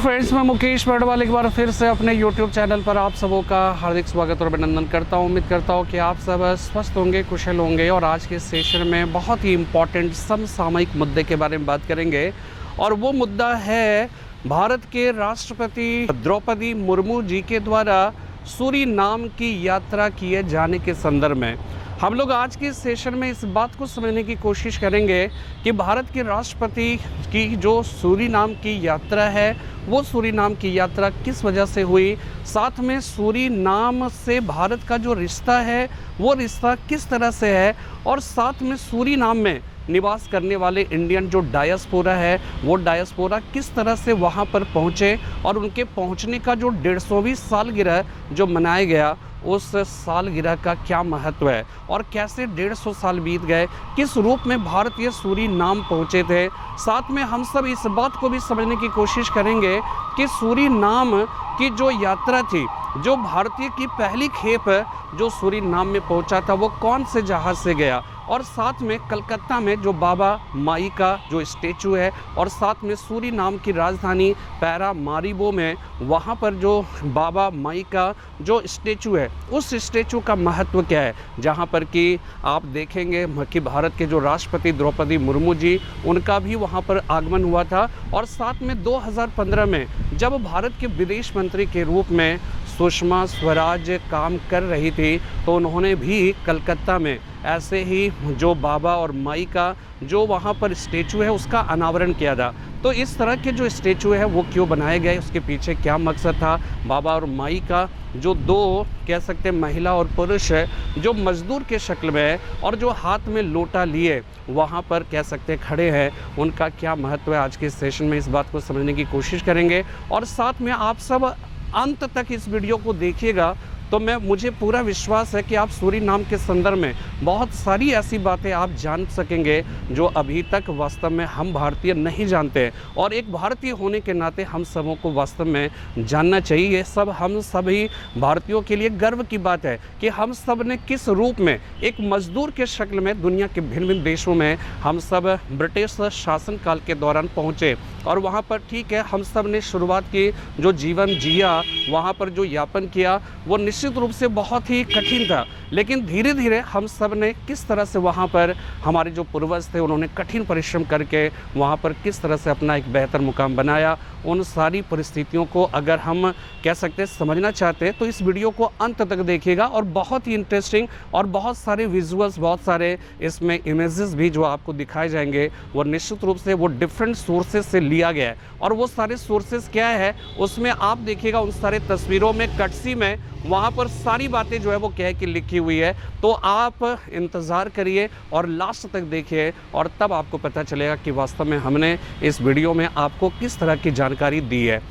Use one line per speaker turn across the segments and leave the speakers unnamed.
Friends, मैं मुकेश बर्डवाल एक बार फिर से अपने YouTube चैनल पर आप सबों का हार्दिक स्वागत और अभिनंदन करता हूं। उम्मीद करता हूं कि आप सब स्वस्थ होंगे, कुशल होंगे। और आज के सेशन में बहुत ही इम्पॉर्टेंट समसामयिक मुद्दे के बारे में बात करेंगे और वो मुद्दा है भारत के राष्ट्रपति द्रौपदी मुर्मू जी के द्वारा सूरीनाम की यात्रा किए जाने के संदर्भ में हम लोग आज के सेशन में इस बात को समझने की कोशिश करेंगे कि भारत के राष्ट्रपति की जो सूरीनाम की यात्रा है वो सूरीनाम की यात्रा किस वजह से हुई, साथ में सूरीनाम से भारत का जो रिश्ता है वो रिश्ता किस तरह से है, और साथ में सूरीनाम में निवास करने वाले इंडियन जो डायस्पोरा है वो डायस्पोरा किस तरह से वहाँ पर पहुँचे और उनके पहुँचने का जो 150वीं सालगिरह जो मनाया गया उस सालगिरह का क्या महत्व है और कैसे 150 साल बीत गए, किस रूप में भारतीय सूरीनाम पहुँचे थे। साथ में हम सब इस बात को भी समझने की कोशिश करेंगे कि सूरीनाम की जो यात्रा थी, जो भारतीय की पहली खेप जो सूरीनाम में पहुंचा था वो कौन से जहाज़ से गया, और साथ में कलकत्ता में जो बाबा माई का जो स्टेचू है और साथ में सूरीनाम की राजधानी पैरामारिबो में वहाँ पर जो बाबा माई का जो स्टेचू है उस स्टेचू का महत्व क्या है, जहाँ पर कि आप देखेंगे कि भारत के जो राष्ट्रपति द्रौपदी मुर्मू जी उनका भी वहाँ पर आगमन हुआ था। और साथ में 2015 में जब भारत के विदेश मंत्री के रूप में सुषमा स्वराज काम कर रही थी तो उन्होंने भी कलकत्ता में ऐसे ही जो बाबा और माई का जो वहाँ पर स्टेचू है उसका अनावरण किया था। तो इस तरह के जो स्टेचू है वो क्यों बनाए गए, उसके पीछे क्या मकसद था। बाबा और माई का जो दो कह सकते हैं महिला और पुरुष है जो मजदूर के शक्ल में है और जो हाथ में लोटा लिए वहाँ पर कह सकते हैं खड़े हैं, उनका क्या महत्व है, आज के सेशन में इस बात को समझने की कोशिश करेंगे। और साथ में आप सब अंत तक इस वीडियो को देखिएगा तो मुझे पूरा विश्वास है कि आप सूरीनाम के संदर्भ में बहुत सारी ऐसी बातें आप जान सकेंगे जो अभी तक वास्तव में हम भारतीय नहीं जानते हैं, और एक भारतीय होने के नाते हम सबों को वास्तव में जानना चाहिए। ये सब हम सभी भारतीयों के लिए गर्व की बात है कि हम सब ने किस रूप में एक मजदूर के शक्ल में दुनिया के भिन्न भिन्न देशों में हम सब ब्रिटिश शासनकाल के दौरान पहुँचे और वहाँ पर ठीक है हम सब ने शुरुआत की, जो जीवन जिया वहाँ पर जो यापन किया वो निश्चित रूप से बहुत ही कठिन था, लेकिन धीरे धीरे हम सब ने किस तरह से वहाँ पर हमारे जो पूर्वज थे उन्होंने कठिन परिश्रम करके वहाँ पर किस तरह से अपना एक बेहतर मुकाम बनाया। उन सारी परिस्थितियों को अगर हम कह सकते हैं समझना चाहते हैं तो इस वीडियो को अंत तक देखिएगा, और बहुत ही इंटरेस्टिंग और बहुत सारे विजुअल्स, बहुत सारे इसमें इमेजेस भी जो आपको दिखाए जाएंगे वो निश्चित रूप से वो डिफरेंट सोर्सेज से लिया गया है। और वो सारे सोर्सेज क्या है उसमें आप देखिएगा, उन सारे तस्वीरों में कटसी में वहाँ पर सारी बातें जो है वो कह के लिखी हुई है। तो आप इंतज़ार करिए और लास्ट तक देखिए और तब आपको पता चलेगा कि वास्तव में हमने इस वीडियो में आपको किस तरह की जानकारी दी है।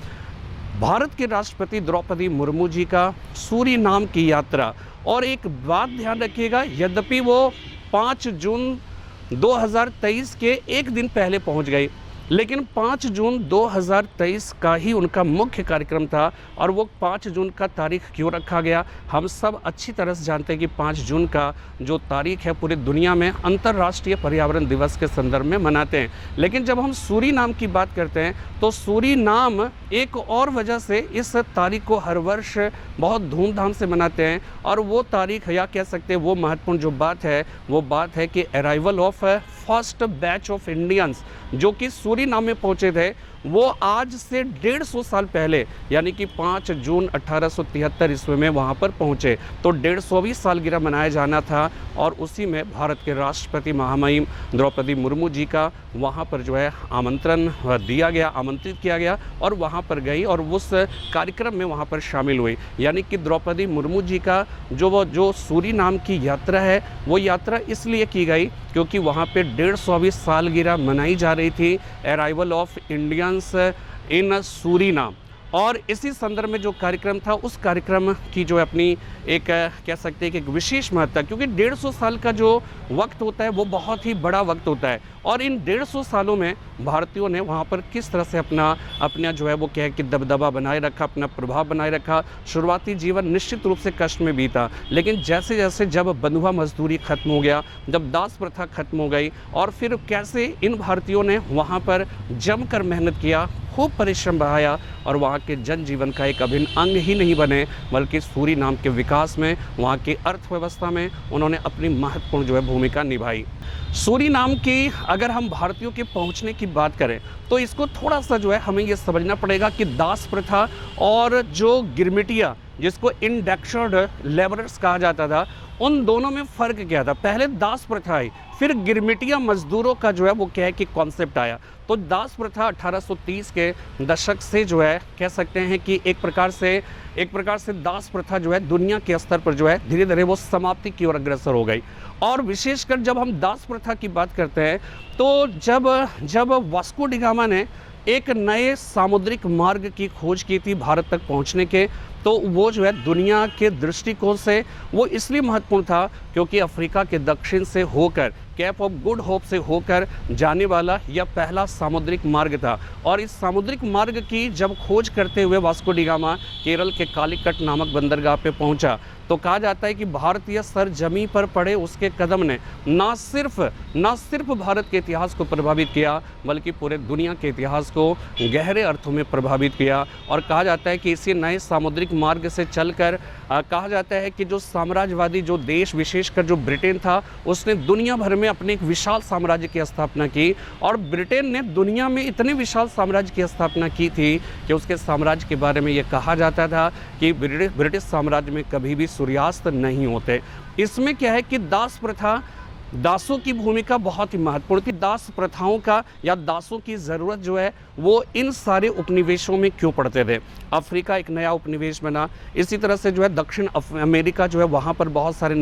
भारत के राष्ट्रपति द्रौपदी मुर्मू जी का सूरीनाम की यात्रा, और एक बात ध्यान रखिएगा, यद्यपि वो 5 जून 2023 के एक दिन पहले पहुंच गई, लेकिन 5 जून 2023 का ही उनका मुख्य कार्यक्रम था। और वो 5 जून का तारीख क्यों रखा गया, हम सब अच्छी तरह से जानते हैं कि 5 जून का जो तारीख है पूरी दुनिया में अंतर्राष्ट्रीय पर्यावरण दिवस के संदर्भ में मनाते हैं। लेकिन जब हम सूरीनाम की बात करते हैं तो सूरीनाम एक और वजह से इस तारीख को हर वर्ष बहुत धूमधाम से मनाते हैं, और वो तारीख या कह सकते हैं वो महत्वपूर्ण जो बात है वो बात है कि arrival of first batch of Indians जो कि सूरीनाम में पहुंचे थे वो आज से 150 साल पहले यानी कि 5 जून 1873 ईस्वी में वहाँ पर पहुँचे। तो 150वीं सालगिरह मनाया जाना था और उसी में भारत के राष्ट्रपति महामहिम द्रौपदी मुर्मू जी का वहाँ पर जो है आमंत्रण दिया गया, आमंत्रित किया गया और वहाँ पर गई और उस कार्यक्रम में वहाँ पर शामिल हुई। यानी कि द्रौपदी मुर्मू जी का जो सूरीनाम की यात्रा है वो यात्रा इसलिए की गई क्योंकि वहाँ पे 150वीं सालगिरह मनाई जा रही थी, arrival of Indians in Suriname. और इसी संदर्भ में जो कार्यक्रम था उस कार्यक्रम की जो अपनी एक कह सकते हैं कि एक विशेष महत्ता, क्योंकि 150 साल का जो वक्त होता है वो बहुत ही बड़ा वक्त होता है, और इन 150 सालों में भारतीयों ने वहाँ पर किस तरह से अपना जो है वो कह कि दबदबा बनाए रखा, अपना प्रभाव बनाए रखा। शुरुआती जीवन निश्चित रूप से कष्ट में बीता, लेकिन जैसे जैसे जब बंधुआ मजदूरी खत्म हो गया, जब दास प्रथा खत्म हो गई, और फिर कैसे इन भारतीयों ने वहाँ पर जमकर मेहनत किया, खूब परिश्रम बहाया और वहाँ के जनजीवन का एक अभिन्न अंग ही नहीं बने, बल्कि सूरीनाम के विकास में, वहाँ की अर्थव्यवस्था में उन्होंने अपनी महत्वपूर्ण जो है भूमिका निभाई। सूरीनाम की अगर हम भारतीयों के पहुँचने की बात करें तो इसको थोड़ा सा जो है हमें ये समझना पड़ेगा कि दास प्रथा और जो गिरमिटिया, जिसको इंडेक्शर्ड लेबरर्स कहा जाता था, उन दोनों में फ़र्क क्या था। पहले दास प्रथा आई, फिर गिरमिटिया मजदूरों का जो है वो क्या है कि कॉन्सेप्ट आया। तो दास प्रथा 1830 के दशक से जो है कह सकते हैं कि एक प्रकार से दास प्रथा जो है दुनिया के स्तर पर जो है धीरे धीरे वो समाप्ति की ओर अग्रसर हो गई। और विशेषकर जब हम दास प्रथा की बात करते हैं तो जब वास्को डी गामा ने एक नए सामुद्रिक मार्ग की खोज की थी भारत तक पहुंचने के, तो वो जो है दुनिया के दृष्टिकोण से वो इसलिए महत्वपूर्ण था क्योंकि अफ्रीका के दक्षिण से होकर कैप ऑफ गुड होप से होकर जाने वाला यह पहला सामुद्रिक मार्ग था। और इस सामुद्रिक मार्ग की जब खोज करते हुए वास्को डी गामा केरल के कालीकट नामक बंदरगाह पे पहुंचा, तो कहा जाता है कि भारतीय सरजमी पर पड़े उसके कदम ने ना सिर्फ भारत के इतिहास को प्रभावित किया, बल्कि पूरे दुनिया के इतिहास को गहरे अर्थों में प्रभावित किया। और कहा जाता है कि इसी नए सामुद्रिक मार्ग से चलकर कहा जाता है कि जो साम्राज्यवादी जो देश, विशेषकर जो ब्रिटेन था, उसने दुनिया भर में अपने एक विशाल साम्राज्य की स्थापना की। और ब्रिटेन ने दुनिया में इतने विशाल साम्राज्य की स्थापना की थी कि उसके साम्राज्य के बारे में ये कहा जाता था कि ब्रिटिश साम्राज्य में कभी भी सूर्यास्त नहीं होते। इसमें क्या है कि दास प्रथा, दासों की भूमिका बहुत ही महत्वपूर्ण थी। दास प्रथाओं का या दासों की ज़रूरत जो है वो इन सारे उपनिवेशों में क्यों पड़ते थे। अफ्रीका एक नया उपनिवेश बना, इसी तरह से जो है दक्षिण अमेरिका जो है वहाँ पर बहुत सारे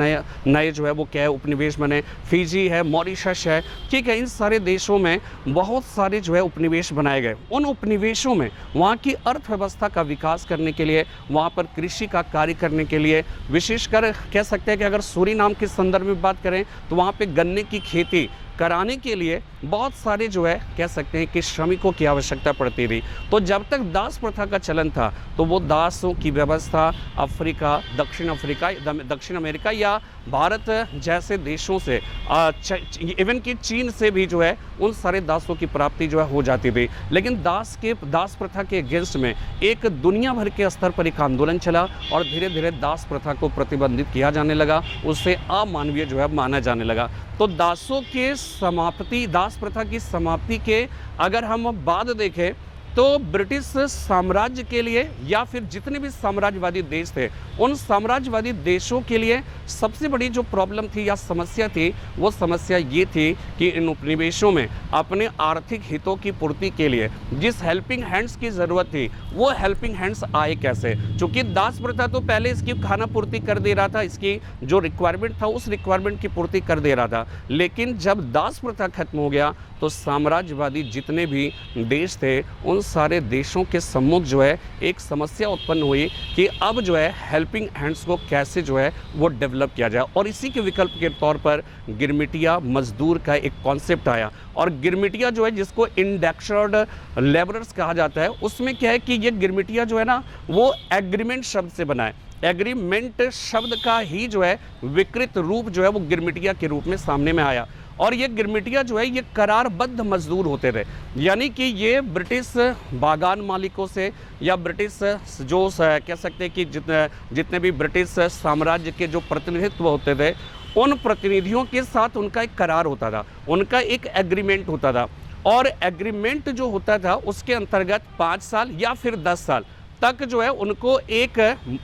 नए जो है वो क्या है उपनिवेश बने। फिजी है, मॉरिशस है, ठीक है, इन सारे देशों में बहुत सारे जो है उपनिवेश बनाए गए। उन उपनिवेशों में वहाँ की अर्थव्यवस्था का विकास करने के लिए, वहाँ पर कृषि का कार्य करने के लिए, विशेषकर कह सकते हैं कि अगर सूरीनाम के संदर्भ में बात करें तो वहाँ पे गन्ने की खेती कराने के लिए बहुत सारे जो है कह सकते हैं कि श्रमिकों की आवश्यकता पड़ती थी। तो जब तक दास प्रथा का चलन था तो वो दासों की व्यवस्था अफ्रीका, दक्षिण अमेरिका या भारत जैसे देशों से इवन कि चीन से भी जो है उन सारे दासों की प्राप्ति जो है हो जाती थी। लेकिन दास प्रथा के अगेंस्ट में एक दुनिया भर के स्तर पर एक आंदोलन चला और धीरे धीरे दास प्रथा को प्रतिबंधित किया जाने लगा, उससे अमानवीय जो है माना जाने लगा। तो दास प्रथा की समाप्ति के अगर हम बाद देखें तो ब्रिटिश साम्राज्य के लिए या फिर जितने भी साम्राज्यवादी देश थे, उन साम्राज्यवादी देशों के लिए सबसे बड़ी जो प्रॉब्लम थी या समस्या थी, वो समस्या ये थी कि इन उपनिवेशों में अपने आर्थिक हितों की पूर्ति के लिए जिस हेल्पिंग हैंड्स की ज़रूरत थी, वो हेल्पिंग हैंड्स आए कैसे। चूँकि दास प्रथा तो पहले इसकी खाना पूर्ति कर दे रहा था, इसकी जो रिक्वायरमेंट था उस रिक्वायरमेंट की पूर्ति कर दे रहा था। लेकिन जब दास प्रथा खत्म हो गया तो साम्राज्यवादी जितने भी देश थे उन सारे देशों के सम्मुख जो है एक समस्या उत्पन्न हुई कि अब जो है हेल्पिंग हैंड्स को कैसे जो है वो डेवलप किया जाए। और इसी के विकल्प के तौर पर गिरमिटिया मजदूर का एक कॉन्सेप्ट आया। और गिरमिटिया जो है जिसको इंडेक्शर्ड लेबरर्स कहा जाता है, उसमें क्या है कि ये गिरमिटिया जो है ना वो एग्रीमेंट शब्द से बना है। एग्रीमेंट शब्द का ही जो है विकृत रूप जो है वो गिरमिटिया के रूप में सामने में आया। और ये गिरमिटिया जो है ये करारबद्ध मजदूर होते थे, यानी कि ये ब्रिटिश बागान मालिकों से या ब्रिटिश जो कह सकते हैं कि जितने भी ब्रिटिश साम्राज्य के जो प्रतिनिधित्व होते थे, उन प्रतिनिधियों के साथ उनका एक करार होता था, उनका एक एग्रीमेंट होता था। और एग्रीमेंट जो होता था उसके अंतर्गत 5 साल या फिर 10 साल तक जो है उनको एक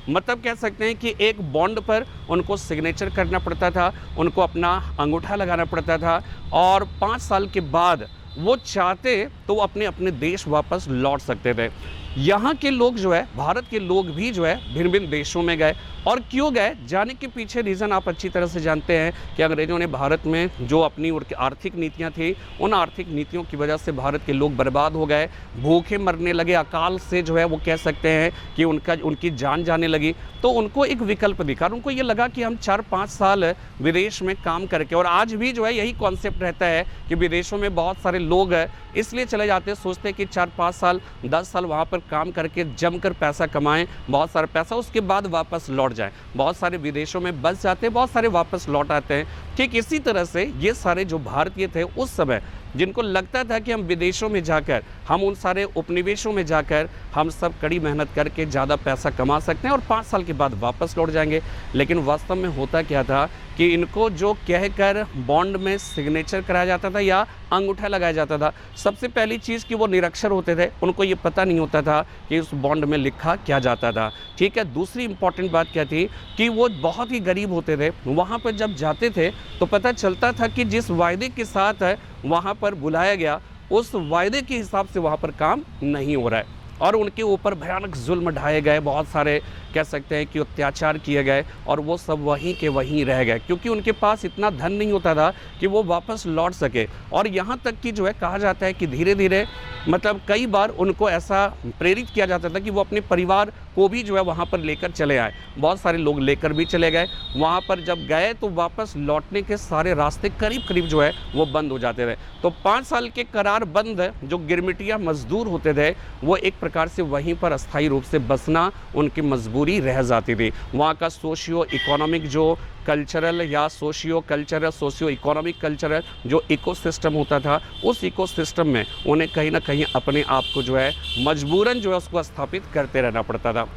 मतलब कह सकते हैं कि एक बॉन्ड पर उनको सिग्नेचर करना पड़ता था, उनको अपना अंगूठा लगाना पड़ता था। और 5 साल के बाद वो चाहते तो अपने अपने देश वापस लौट सकते थे। यहाँ के लोग जो है, भारत के लोग भी जो है भिन्न भिन्न देशों में गए। और क्यों गए, जाने के पीछे रीज़न आप अच्छी तरह से जानते हैं कि अंग्रेज़ों ने भारत में जो अपनी आर्थिक नीतियाँ थी, उन आर्थिक नीतियों की वजह से भारत के लोग बर्बाद हो गए, भूखे मरने लगे, अकाल से जो है वो कह सकते हैं कि उनकी जान जाने लगी। तो उनको एक विकल्प दिखा, उनको ये लगा कि हम 4-5 साल विदेश में काम करके, और आज भी जो है यही कॉन्सेप्ट रहता है कि विदेशों में बहुत सारे लोग इसलिए चले जाते हैं, सोचते हैं कि 4-5 साल 10 साल वहाँ पर काम करके जमकर पैसा कमाएं, बहुत सारा पैसा, उसके बाद वापस लौट जाएं। बहुत सारे विदेशों में बस जाते हैं, बहुत सारे वापस लौट आते हैं। ठीक इसी तरह से ये सारे जो भारतीय थे उस समय जिनको लगता था कि हम विदेशों में जाकर, हम उन सारे उपनिवेशों में जाकर हम सब कड़ी मेहनत करके ज़्यादा पैसा कमा सकते हैं और 5 साल के बाद वापस लौट जाएंगे। लेकिन वास्तव में होता क्या था कि इनको जो कहकर बॉन्ड में सिग्नेचर कराया जाता था या अंगूठा लगाया जाता था, सबसे पहली चीज़ कि वो निरक्षर होते थे, उनको ये पता नहीं होता था कि उस बॉन्ड में लिखा क्या जाता था। ठीक है, दूसरी इंपॉर्टेंट बात क्या थी कि वो बहुत ही गरीब होते थे। वहाँ पर जब जाते थे तो पता चलता था कि जिस वायदे के साथ वहाँ पर बुलाया गया, उस वायदे के हिसाब से वहाँ पर काम नहीं हो रहा है और उनके ऊपर भयानक जुल्म ढाए गए, बहुत सारे कह सकते हैं कि अत्याचार किए गए और वो सब वहीं के वहीं रह गए, क्योंकि उनके पास इतना धन नहीं होता था कि वो वापस लौट सके। और यहाँ तक कि जो है कहा जाता है कि धीरे धीरे मतलब कई बार उनको ऐसा प्रेरित किया जाता था कि वो अपने परिवार को भी जो है वहाँ पर लेकर चले आए। बहुत सारे लोग लेकर भी चले गए। वहाँ पर जब गए तो वापस लौटने के सारे रास्ते करीब करीब जो है वो बंद हो जाते थे। तो 5 साल के करार बंद जो गिरमिटिया मजदूर होते थे, वो एक प्रकार से वहीं पर अस्थायी रूप से बसना उनकी मजबूरी रह जाती थी। वहाँ का सोशियो इकोनॉमिक जो कल्चरल या सोशियो इकोनॉमिक कल्चरल जो इकोसिस्टम होता था, उस इकोसिस्टम में उन्हें कहीं ना कहीं अपने आप को जो है मजबूरन जो है उसको स्थापित करते रहना पड़ता था।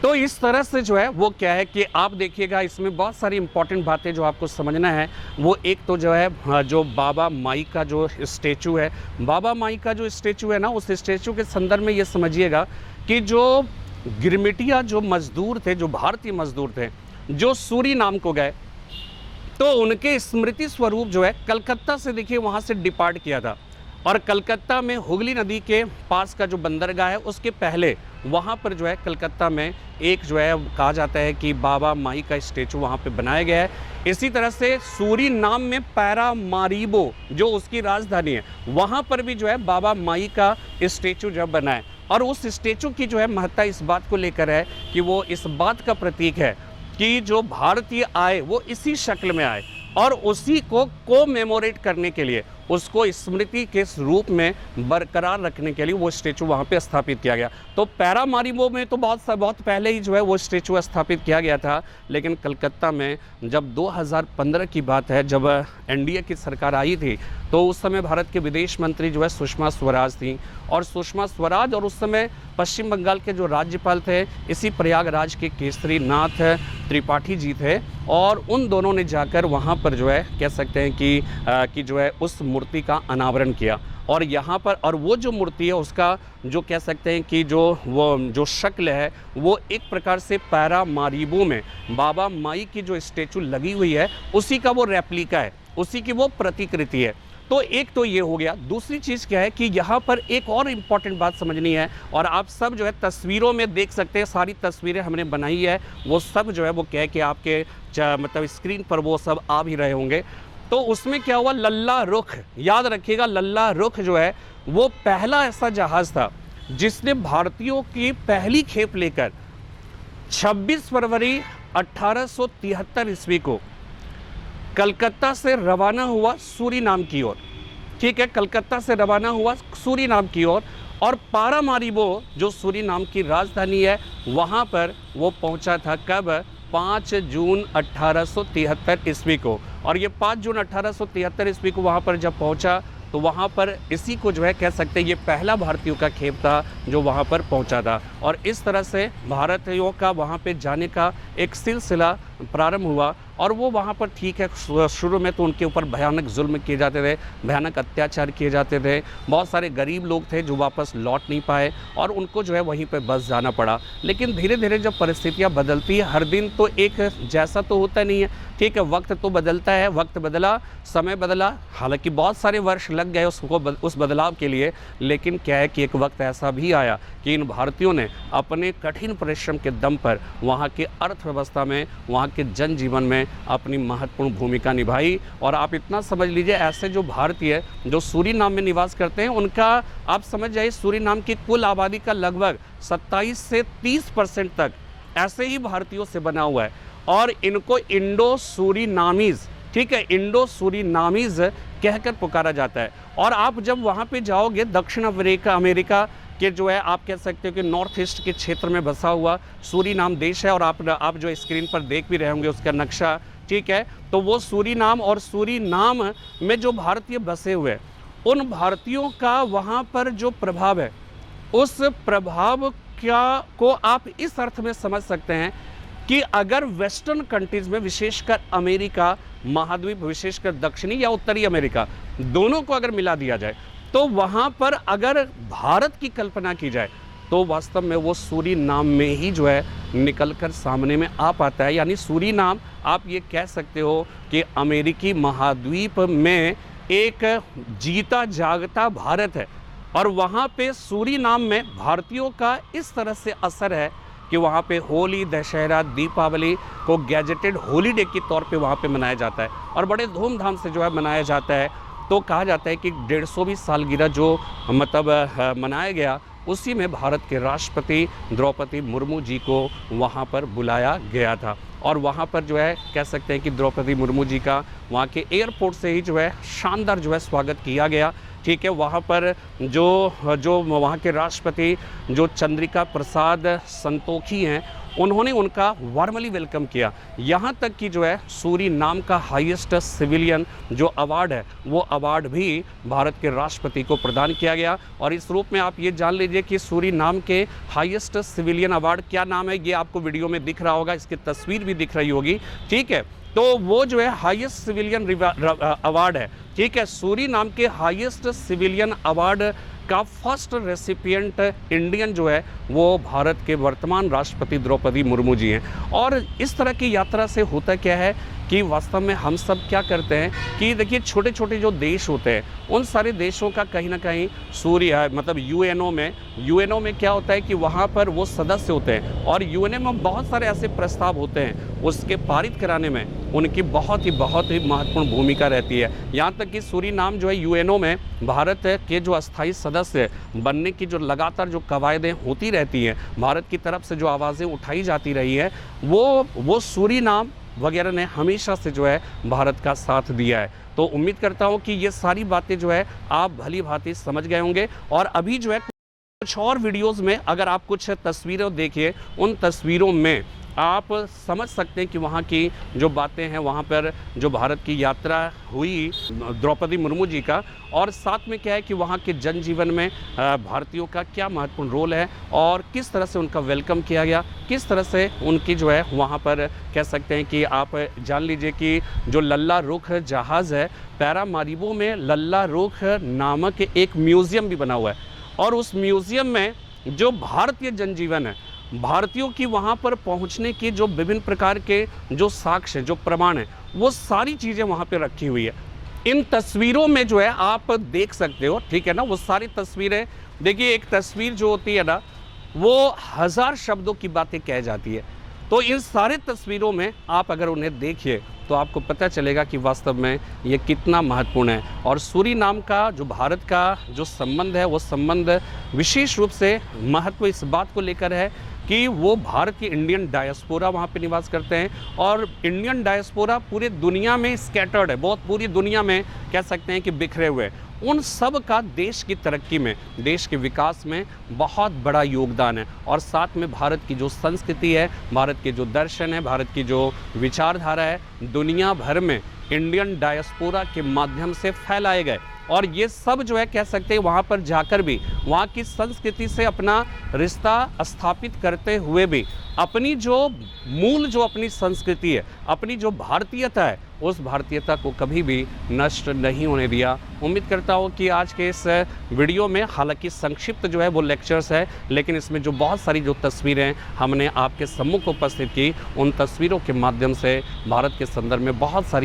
तो इस तरह से जो है वो क्या है कि आप देखिएगा, इसमें बहुत सारी इंपॉर्टेंट बातें जो आपको समझना है। वो एक तो जो है जो बाबा माई का जो स्टेचू है, बाबा माई का जो स्टेचू है ना, उस स्टेचू के संदर्भ में ये समझिएगा कि जो गिरमिटिया जो मजदूर थे, जो भारतीय मजदूर थे, जो सूरीनाम को गए, तो उनके स्मृति स्वरूप जो है कलकत्ता से देखिए वहाँ से डिपार्ट किया था। और कलकत्ता में हुगली नदी के पास का जो बंदरगाह है, उसके पहले वहाँ पर जो है कलकत्ता में एक जो है कहा जाता है कि बाबा माई का स्टेचू वहाँ पे बनाया गया है। इसी तरह से सूरीनाम में पैरामारीबो जो उसकी राजधानी है, वहाँ पर भी जो है बाबा माई का स्टेचू जब बना है। और उस स्टेचू की जो है महत्ता इस बात को लेकर है कि वो इस बात का प्रतीक है कि जो भारतीय आए वो इसी शक्ल में आए और उसी को कोमेमोरेट करने के लिए, उसको स्मृति के रूप में बरकरार रखने के लिए वो स्टेचू वहाँ पे स्थापित किया गया। तो पैरामारीबो में तो बहुत पहले ही जो है वो स्टेचू स्थापित किया गया था, लेकिन कलकत्ता में जब 2015 की बात है, जब एनडीए की सरकार आई थी, तो उस समय भारत के विदेश मंत्री जो है सुषमा स्वराज थी। और सुषमा स्वराज और उस समय पश्चिम बंगाल के जो राज्यपाल थे, इसी प्रयागराज के केसरी नाथ त्रिपाठी जी थे। और उन दोनों ने जाकर वहाँ पर जो है कह सकते हैं कि जो है उस मूर्ति का अनावरण किया। और यहाँ पर और वो जो मूर्ति है उसका जो कह सकते हैं कि जो शक्ल है, वो एक प्रकार से पैरामारीबो में बाबा माई की जो स्टेचू लगी हुई है उसी का वो रेप्लिका है, उसी की वो प्रतिकृति है। तो एक तो ये हो गया। दूसरी चीज़ क्या है कि यहाँ पर एक और इम्पॉर्टेंट बात समझनी है, और आप सब जो है तस्वीरों में देख सकते हैं, सारी तस्वीरें हमने बनाई है, वो सब जो है वो क्या है कि आपके मतलब स्क्रीन पर वो सब आ भी रहे होंगे। तो उसमें क्या हुआ, लल्ला रुख, याद रखिएगा, लल्ला रुख जो है वो पहला ऐसा जहाज़ था जिसने भारतीयों की पहली खेप लेकर 26 फरवरी 1873 ईस्वी को कलकत्ता से रवाना हुआ सूरीनाम की ओर। ठीक है, कलकत्ता से रवाना हुआ सूरीनाम की ओर, और पैरामारीबो जो सूरीनाम की राजधानी है वहाँ पर वो पहुँचा था कब, 5 जून 1873 ईस्वी को। और ये 5 जून 1873 ईस्वी को वहाँ पर जब पहुँचा तो वहाँ पर इसी को जो है कह सकते हैं ये पहला भारतीयों का खेप था जो वहाँ पर पहुँचा था। और इस तरह से भारतीयों का वहाँ पे जाने का एक सिलसिला प्रारंभ हुआ। और वो वहाँ पर ठीक है, शुरू में तो उनके ऊपर भयानक जुल्म किए जाते थे, भयानक अत्याचार किए जाते थे, बहुत सारे गरीब लोग थे जो वापस लौट नहीं पाए और उनको जो है वहीं पे बस जाना पड़ा। लेकिन धीरे धीरे जब परिस्थितियाँ बदलती है, हर दिन तो एक जैसा तो होता नहीं है, ठीक है, वक्त तो बदलता है, वक्त बदला, समय बदला, हालांकि बहुत सारे वर्ष लग गए उस बदलाव के लिए, लेकिन क्या है कि एक वक्त ऐसा भी आया कि इन भारतीयों ने अपने कठिन परिश्रम के दम पर वहाँ की अर्थव्यवस्था में, वहाँ के जनजीवन में अपनी महत्वपूर्ण भूमिका निभाई। और आप इतना समझ लीजिए, ऐसे जो भारतीय जो सूरीनाम में निवास करते हैं उनका आप समझ जाइए सूरीनाम की कुल आबादी का लगभग 27 से 30% तक ऐसे ही भारतीयों से बना हुआ है। और इनको इंडो सूरीनामीज, ठीक है, इंडो सूरीनामीज कहकर पुकारा जाता है। और आप जब वहाँ पे जाओगे, दक्षिण अमेरिका के जो है आप कह सकते हो कि नॉर्थ ईस्ट के क्षेत्र में बसा हुआ सूरीनाम देश है। और आप जो स्क्रीन पर देख भी रहे होंगे उसका नक्शा, ठीक है, तो वो सूरीनाम और सूरीनाम में जो भारतीय बसे हुए हैं, उन भारतीयों का वहाँ पर जो प्रभाव है, उस प्रभाव क्या को आप इस अर्थ में समझ सकते हैं कि अगर वेस्टर्न कंट्रीज में, विशेषकर अमेरिका महाद्वीप, विशेषकर दक्षिणी या उत्तरी अमेरिका, दोनों को अगर मिला दिया जाए, तो वहाँ पर अगर भारत की कल्पना की जाए तो वास्तव में वो सूरीनाम में ही जो है निकल कर सामने में आ पाता है। यानी सूरीनाम आप ये कह सकते हो कि अमेरिकी महाद्वीप में एक जीता जागता भारत है, और वहाँ पे सूरीनाम में भारतीयों का इस तरह से असर है कि वहाँ पे होली, दशहरा, दीपावली को गैजेटेड हॉलीडे के तौर पे वहाँ पे मनाया जाता है और बड़े धूमधाम से जो है मनाया जाता है। तो कहा जाता है कि 150वीं सालगिरह जो मतलब मनाया गया, उसी में भारत के राष्ट्रपति द्रौपदी मुर्मू जी को वहाँ पर बुलाया गया था, और वहाँ पर जो है कह सकते हैं कि द्रौपदी मुर्मू जी का वहाँ के एयरपोर्ट से ही जो है शानदार जो है स्वागत किया गया। ठीक है, वहाँ पर जो वहाँ के राष्ट्रपति जो चंद्रिका प्रसाद संतोखी हैं, उन्होंने उनका वार्मली वेलकम किया। यहाँ तक कि जो है सूरीनाम का हाईएस्ट सिविलियन जो अवार्ड है, वो अवार्ड भी भारत के राष्ट्रपति को प्रदान किया गया। और इस रूप में आप ये जान लीजिए कि सूरीनाम के हाईएस्ट सिविलियन अवार्ड क्या नाम है, ये आपको वीडियो में दिख रहा होगा, इसकी तस्वीर भी दिख रही होगी। ठीक है, तो वो जो है हाईएस्ट सिविलियन अवार्ड है। ठीक है, सूरीनाम के हाईएस्ट सिविलियन अवार्ड का फर्स्ट रेसिपिएंट इंडियन जो है वो भारत के वर्तमान राष्ट्रपति द्रौपदी मुर्मू जी हैं। और इस तरह की यात्रा से होता क्या है कि वास्तव में हम सब क्या करते हैं कि देखिए, छोटे छोटे जो देश होते हैं, उन सारे देशों का कहीं ना कहीं सूर्य मतलब यूएनओ में क्या होता है कि वहाँ पर वो सदस्य होते हैं, और यूएनओ में बहुत सारे ऐसे प्रस्ताव होते हैं, उसके पारित कराने में उनकी बहुत ही महत्वपूर्ण भूमिका रहती है। यहाँ तक कि सूरीनाम जो है यूएनओ में भारत के जो अस्थायी सदस्य बनने की जो लगातार जो कवायदें होती रहती हैं, भारत की तरफ से जो आवाज़ें उठाई जाती रही है, वो सूरीनाम वगैरह ने हमेशा से जो है भारत का साथ दिया है। तो उम्मीद करता हूँ कि ये सारी बातें जो है आप भली भांति समझ गए होंगे। और अभी जो है कुछ और वीडियोस में अगर आप कुछ तस्वीरें देखिए, उन तस्वीरों में आप समझ सकते हैं कि वहाँ की जो बातें हैं, वहाँ पर जो भारत की यात्रा हुई द्रौपदी मुर्मू जी का, और साथ में क्या है कि वहाँ के जनजीवन में भारतीयों का क्या महत्वपूर्ण रोल है, और किस तरह से उनका वेलकम किया गया, किस तरह से उनकी जो है वहाँ पर कह सकते हैं कि आप जान लीजिए कि जो लल्ला रुख जहाज़ है, पैरामारीबो में लल्ला रुख नामक एक म्यूज़ियम भी बना हुआ है, और उस म्यूज़ियम में जो भारतीय जनजीवन है, भारतीयों की वहाँ पर पहुँचने की जो विभिन्न प्रकार के जो साक्ष्य, जो प्रमाण है, वो सारी चीज़ें वहाँ पे रखी हुई है। इन तस्वीरों में जो है आप देख सकते हो, ठीक है ना, वो सारी तस्वीरें देखिए। एक तस्वीर जो होती है ना, वो 1000 शब्दों की बातें कह जाती है। तो इन सारे तस्वीरों में आप अगर उन्हें देखिए तो आपको पता चलेगा कि वास्तव में ये कितना महत्वपूर्ण है। और सूरीनाम का जो भारत का जो संबंध है, वो संबंध विशेष रूप से महत्व इस बात को लेकर है कि वो भारत की इंडियन डायस्पोरा वहाँ पे निवास करते हैं, और इंडियन डायस्पोरा पूरे दुनिया में स्कैटर्ड है, बहुत पूरी दुनिया में कह सकते हैं कि बिखरे हुए। उन सब का देश की तरक्की में, देश के विकास में बहुत बड़ा योगदान है। और साथ में भारत की जो संस्कृति है, भारत के जो दर्शन है, भारत की जो विचारधारा है, दुनिया भर में इंडियन डायस्पोरा के माध्यम से फैलाए गए। और ये सब जो है कह सकते हैं वहाँ पर जाकर भी वहाँ की संस्कृति से अपना रिश्ता स्थापित करते हुए भी अपनी जो मूल जो अपनी संस्कृति है, अपनी जो भारतीयता है, उस भारतीयता को कभी भी नष्ट नहीं होने दिया। उम्मीद करता हूँ कि आज के इस वीडियो में, हालांकि संक्षिप्त जो है वो लेक्चर्स है, लेकिन इसमें जो बहुत सारी जो तस्वीरें हमने आपके सम्मुख उपस्थित की, उन तस्वीरों के माध्यम से भारत के संदर्भ में बहुत सारी